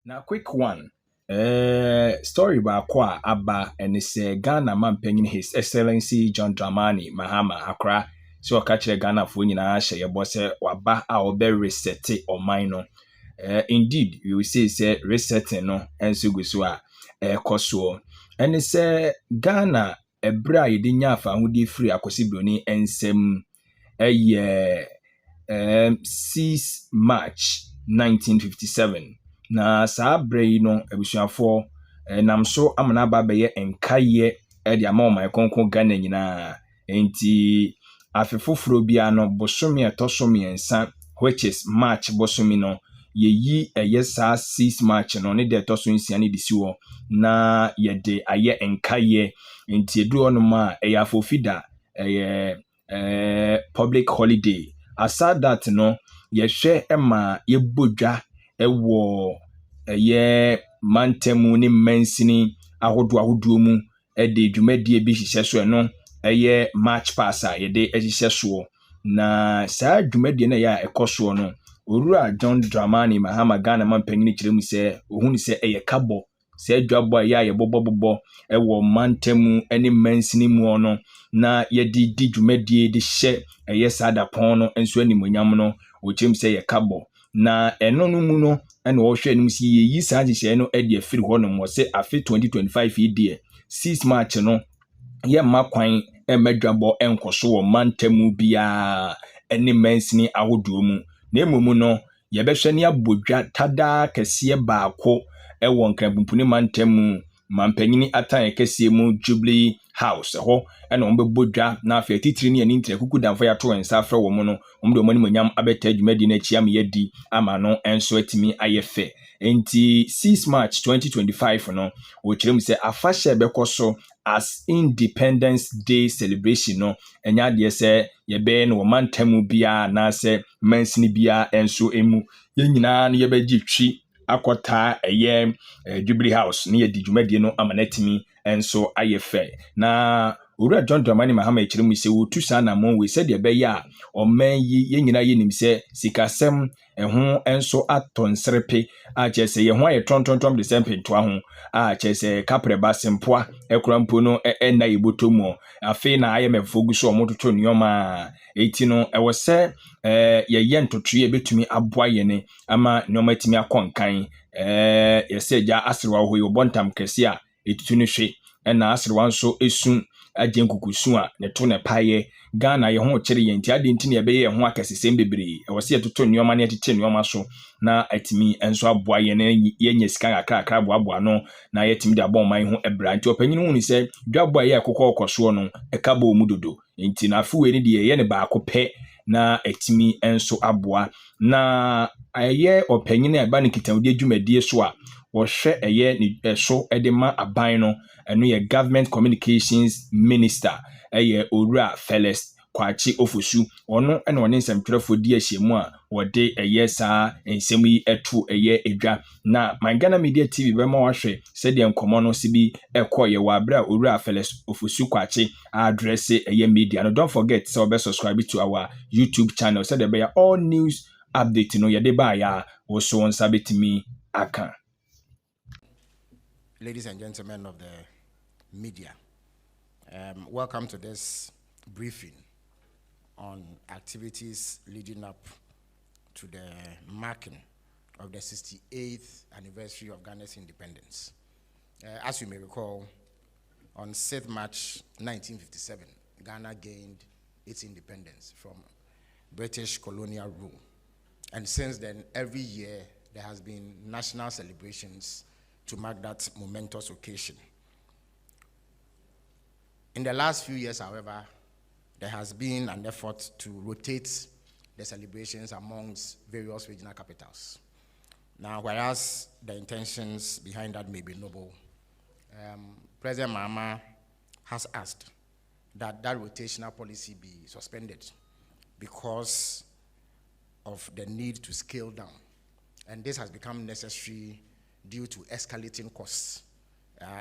Now, quick one. Story about Kwa Abba and it's Ghana man penguin His Excellency John Dramani Mahama Accra. So catch Ghana for you na share your boss waba a be reset or minor. Indeed, you will say resetting no and so go so koso. And it's Ghana a bra yidinya fa hudi free akosi broni ensem a 6 March 1957 na saa bere yi no abusuafo nam so amana ba bɛyɛ nkaye de ama ɔman konko Ghana nyinaa enti afe foforo bia no bosome ɛtɔ so mmiɛnsa which is March bosome no yeyi ɛyɛ saa 6 March no ne de ɛtɔ so nsia ne de si hɔ na yɛde ayɛ nkaye enti edu hɔ no ma ɛyɛ afofida ɛyɛ public holiday. Aside that no yɛhwɛ ma yɛbodwa ɛwɔ ɛyɛ mantemu ne mansini ahodoɔ mu ɛde dwumadie bi hyehyɛ so ɛno ɛyɛ March pass a yɛde ɛhyehyɛ soɔ na saa dwumadie no yɛ a ɛkɔ soɔ no owura John Dramani Mahama Ghana man panyin kyerɛ mu sɛ ohun sɛ ɛyɛ kabɔ sɛ adwabɔ a yɛ a yɛbɔbɔ ɛwɔ mantemu ne mansini mu no na yɛde di dwumadie de hyɛ ɛyɛ saa dapɔn no nso animonyam no wɔkyerɛm sɛ yɛ kabɔ na ɛno no mu no ɛna wɔhwɛ anim sɛ yɛyi saa nhyehyɛe no de afiri hɔ nom wɔ sɛ afe 2025 yi deɛ 6 March no yɛmma kwan ɛmɛdwabɔ ɛnkɔ so wɔ mantamu biara ne mansini ahodoɔ mu na mmom no yɛbɛhwɛ ne abodwa tadaa kɛseɛ baako ɛwɔ nkrabumpuni mantamu mampanyini atan kɛseɛ mu Jubilee House ɛhɔ ɛna wɔn bɛbɔ dwa na afei titiri ne ani ntire kuku danfo yɛato wɔn nsa afrɛ wɔn no wɔn de wɔn animonyam abɛta dwumadi no akyi ama yɛdi ama no nso atumi ayɛ fɛ enti 6 March 2025 no wɔkyerɛ mu sɛ afahyɛ bɛkɔ so as Independence Day celebration no ɛnyɛ adeɛ sɛ yɛbɛyɛ no wɔ mantamu biara anaasɛ mansini biara nso emu yɛn nyinaa no yɛbɛgye twi akɔtaa ɛyɛ Jubilee House ne yɛdi dwumadie no ama n'atumi nso ayɛ fɛ na owura John Dramani Mahama kyerɛ mu sɛ wotu saa na mo we sɛ deɛ ɛbɛyɛ a ɔman yi yɛn nyinaa yɛnim sɛ sikasɛm ɛho nso atɔ nsrepe a kyerɛ sɛ yɛn ho ayɛ tɔntɔntɔm de sɛ mpentoa ho a kyerɛ sɛ kaprɛba sempoa ɛkora mpo no ɛna yɛbɔtɔ mu afei na ayɛ mɛfo gu so ɔmo toto nneɛma a eti no ɛwɔ sɛ yɛyɛ ntotoe ɛbɛtumi aboa yɛn ama nneɛma atumi akɔ nkan yɛsɛ gya aserewa hɔ yɛ ɔbɔntam kɛse a ɛtutu no hwe ɛna aserewa nso esu agye nkukusu a ne to ne paeɛ Ghana yɛ ho kyerɛ yɛn nti ade nti ne yɛbɛyɛ yɛn ho akɛsesɛm bebree ɛwɔ sɛ yɛtoto nneɛma ne yɛtete nneɛma so na atumi nso aboa yɛn yɛnya sika kakra boaboa no na yɛtumi de abɔ ɔman ho ɛbra nti ɔpanyin hu ne sɛ dwabɔ a yɛ akokɔ ɔkɔ soɔ no ɛka bɔ mu dodo nti na afuwe ne deɛ yɛ ne baako pɛ na atumi nso aboa na ɛyɛ ɔpanyin a ɛba ne kitawudie dwumadie so a wɔhwɛ ɛyɛ ne ɛso ɛde ma aban no ɛno yɛ Government Communications Minister ɛyɛ owura Felix Kwakye Ofosu ɔno ɛna ɔne nsɛmtwerɛfoɔ di ahyiamu a wɔde ɛyɛ saa nsɛm yi ɛto ɛyɛ edwa na My Ghana Media TV bɛma wahwɛ sɛdeɛ nkɔmɔ no si bi ɛkɔ yɛ wɔ abere a owura Felix Ofosu Kwakye address ɛyɛ media no don't forget sɛ ɔbɛ subscribe to our YouTube channel sɛdeɛ ɛbɛyɛ all news update no yɛde baayɛ a wɔso wɔn nsa bɛtumi aka. Ladies and gentlemen of the media, welcome to this briefing on activities leading up to the marking of the 68th anniversary of Ghana's independence. As you may recall, on 6th March 1957, Ghana gained its independence from British colonial rule. And since then, every year, there has been national celebrations to mark that momentous occasion. In the last few years, however, there has been an effort to rotate the celebrations amongst various regional capitals. Now, whereas the intentions behind that may be noble, President Mahama has asked that that rotational policy be suspended because of the need to scale down. And this has become necessary due to escalating costs.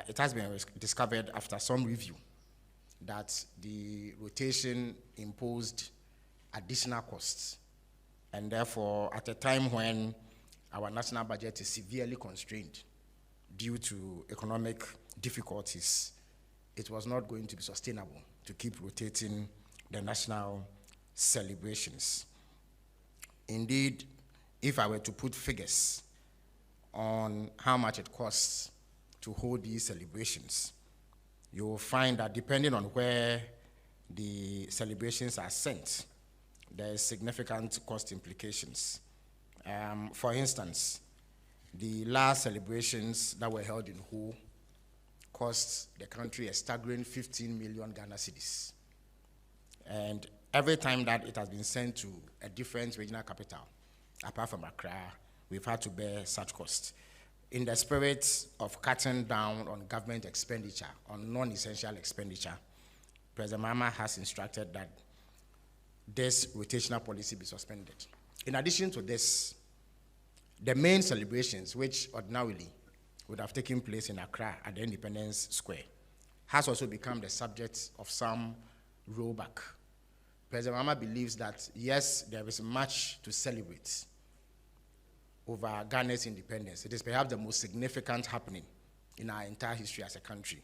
It has been discovered after some review that the rotation imposed additional costs. And therefore, at a time when our national budget is severely constrained due to economic difficulties, it was not going to be sustainable to keep rotating the national celebrations. Indeed, if I were to put figures on how much it costs to hold these celebrations, you will find that depending on where the celebrations are sent, there is significant cost implications. For instance, the last celebrations that were held in Ho cost the country a staggering 15 million Ghana cedis. And every time that it has been sent to a different regional capital, apart from Accra, we've had to bear such costs. In the spirit of cutting down on government expenditure, on non-essential expenditure, President Mahama has instructed that this rotational policy be suspended. In addition to this, the main celebrations, which ordinarily would have taken place in Accra at the Independence Square, has also become the subject of some rollback. President Mahama believes that, yes, there is much to celebrate over Ghana's independence. It is perhaps the most significant happening in our entire history as a country.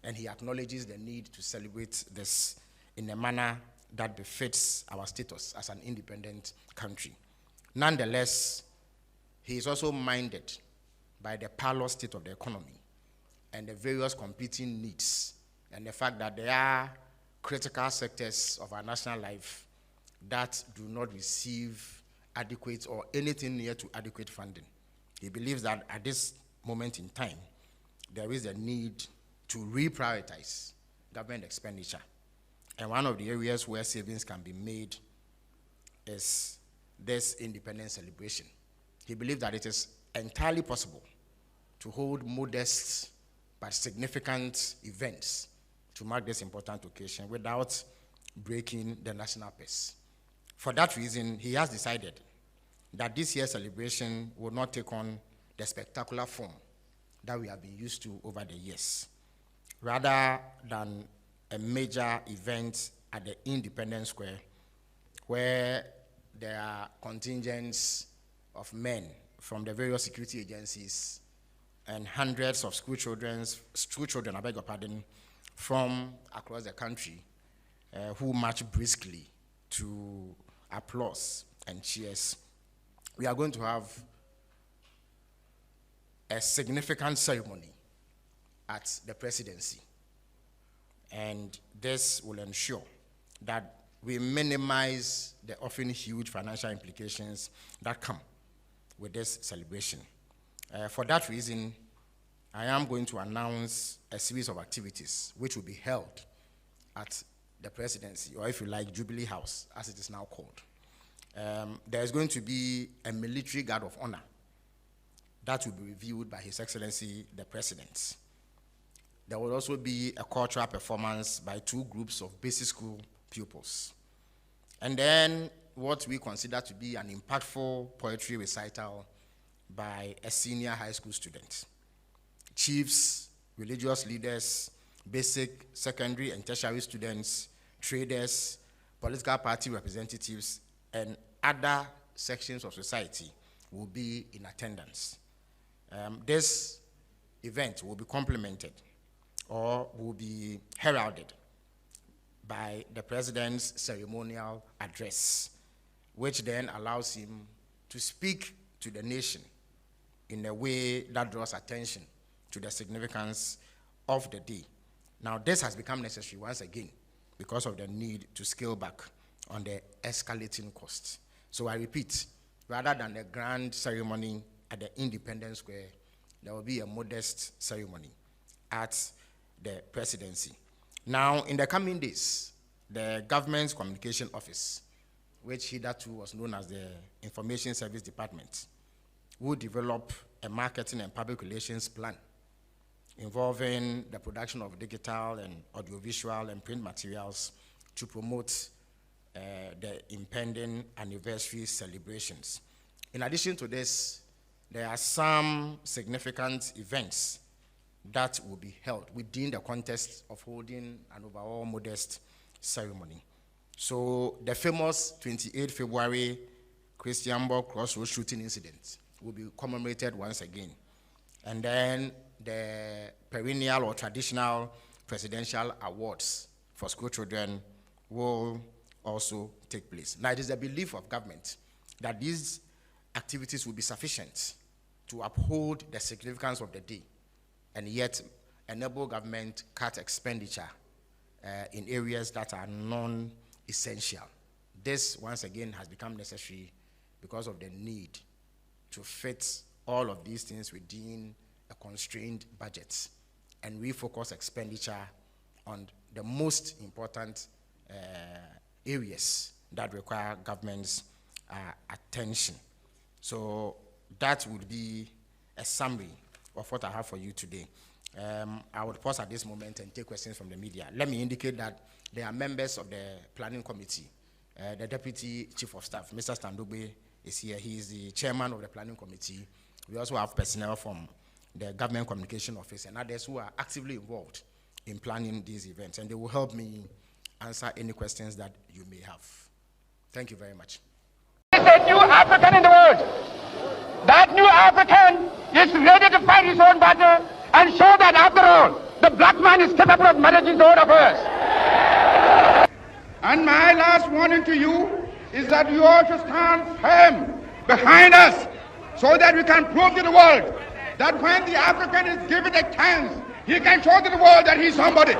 And he acknowledges the need to celebrate this in a manner that befits our status as an independent country. Nonetheless, he is also minded by the parlous state of the economy and the various competing needs and the fact that there are critical sectors of our national life that do not receive adequate or anything near to adequate funding. He believes that at this moment in time, there is a need to re-prioritize government expenditure. And one of the areas where savings can be made is this independence celebration. He believes that it is entirely possible to hold modest but significant events to mark this important occasion without breaking the national pace. For that reason, he has decided that this year's celebration will not take on the spectacular form that we have been used to over the years. Rather than a major event at the Independence Square, where there are contingents of men from the various security agencies and hundreds of school children, I beg your pardon, from across the country who march briskly to applause and cheers. We are going to have a significant ceremony at the Presidency. And this will ensure that we minimize the often huge financial implications that come with this celebration. For that reason, I am going to announce a series of activities which will be held at the Presidency, or if you like, Jubilee House, as it is now called. There is going to be a military guard of honor that will be reviewed by His Excellency, the President. There will also be a cultural performance by 2 groups of basic school pupils. And then what we consider to be an impactful poetry recital by a senior high school student. Chiefs, religious leaders, basic, secondary, and tertiary students, traders, political party representatives, and other sections of society will be in attendance. This event will be complemented or will be heralded by the President's ceremonial address, which then allows him to speak to the nation in a way that draws attention to the significance of the day. Now, this has become necessary once again because of the need to scale back on the escalating costs. So I repeat, rather than a grand ceremony at the Independence Square, there will be a modest ceremony at the Presidency. Now, in the coming days, the Government's Communication Office, which hitherto was known as the Information Service Department, will develop a marketing and public relations plan involving the production of digital and audiovisual and print materials to promote the impending anniversary celebrations. In addition to this, there are some significant events that will be held within the context of holding an overall modest ceremony. So the famous 28 February Christianborg Crossroads shooting incident will be commemorated once again. And then the perennial or traditional presidential awards for school children will also take place. Now, it is the belief of government that these activities will be sufficient to uphold the significance of the day and yet enable government cut expenditure in areas that are non-essential. This, once again, has become necessary because of the need to fit all of these things within a constrained budget and refocus expenditure on the most important areas that require government's attention. So that would be a summary of what I have for you today. I would pause at this moment and take questions from the media. Let me indicate that there are members of the planning committee. The Deputy Chief of Staff, Mr. Standogbe, is here. He is the chairman of the planning committee. We also have personnel from the Government Communication Office and others who are actively involved in planning these events, and they will help me answer any questions that you may have. Thank you very much. There is a new African in the world. That new African is ready to fight his own battle and show that, after all, the black man is capable of managing his own affairs. And my last warning to you is that you all should stand firm behind us so that we can prove to the world that when the African is given a chance, he can show to the world that he's somebody.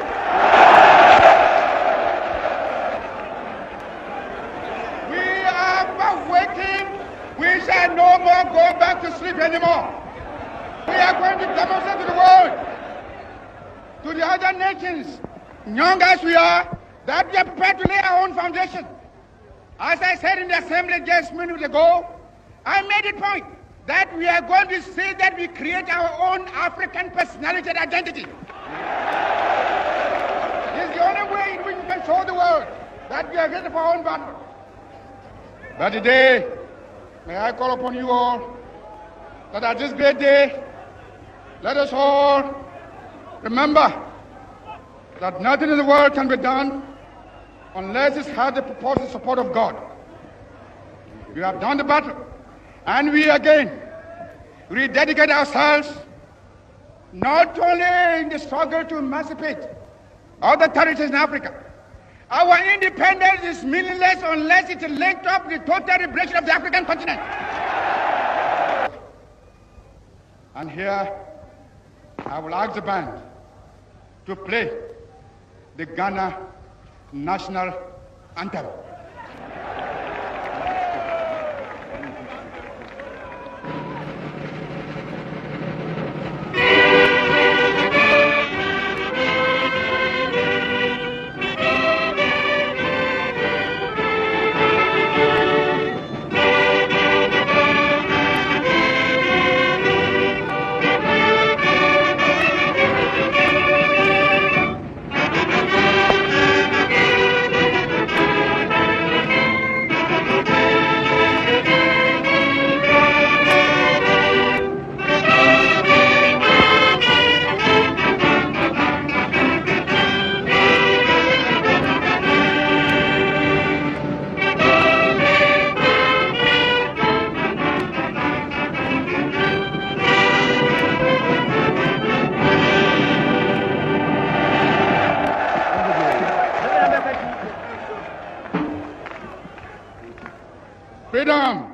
We are waking. We shall no more go back to sleep anymore. We are going to demonstrate to the world, to the other nations, young as we are, that we are prepared to lay our own foundation. As I said in the assembly just minutes ago, I made it point that we are going to say that we create our own African personality and identity. It's the only way in which we can show the world that we are ready for our own battle. But today, may I call upon you all that at this great day, let us all remember that nothing in the world can be done unless it has the purported support of God. We have done the battle, and we again rededicate ourselves not only in the struggle to emancipate other territories in Africa. Our independence is meaningless unless it is linked up with the total liberation of the African continent. And here, I will ask the band to play the Ghana national anthem. Freedom!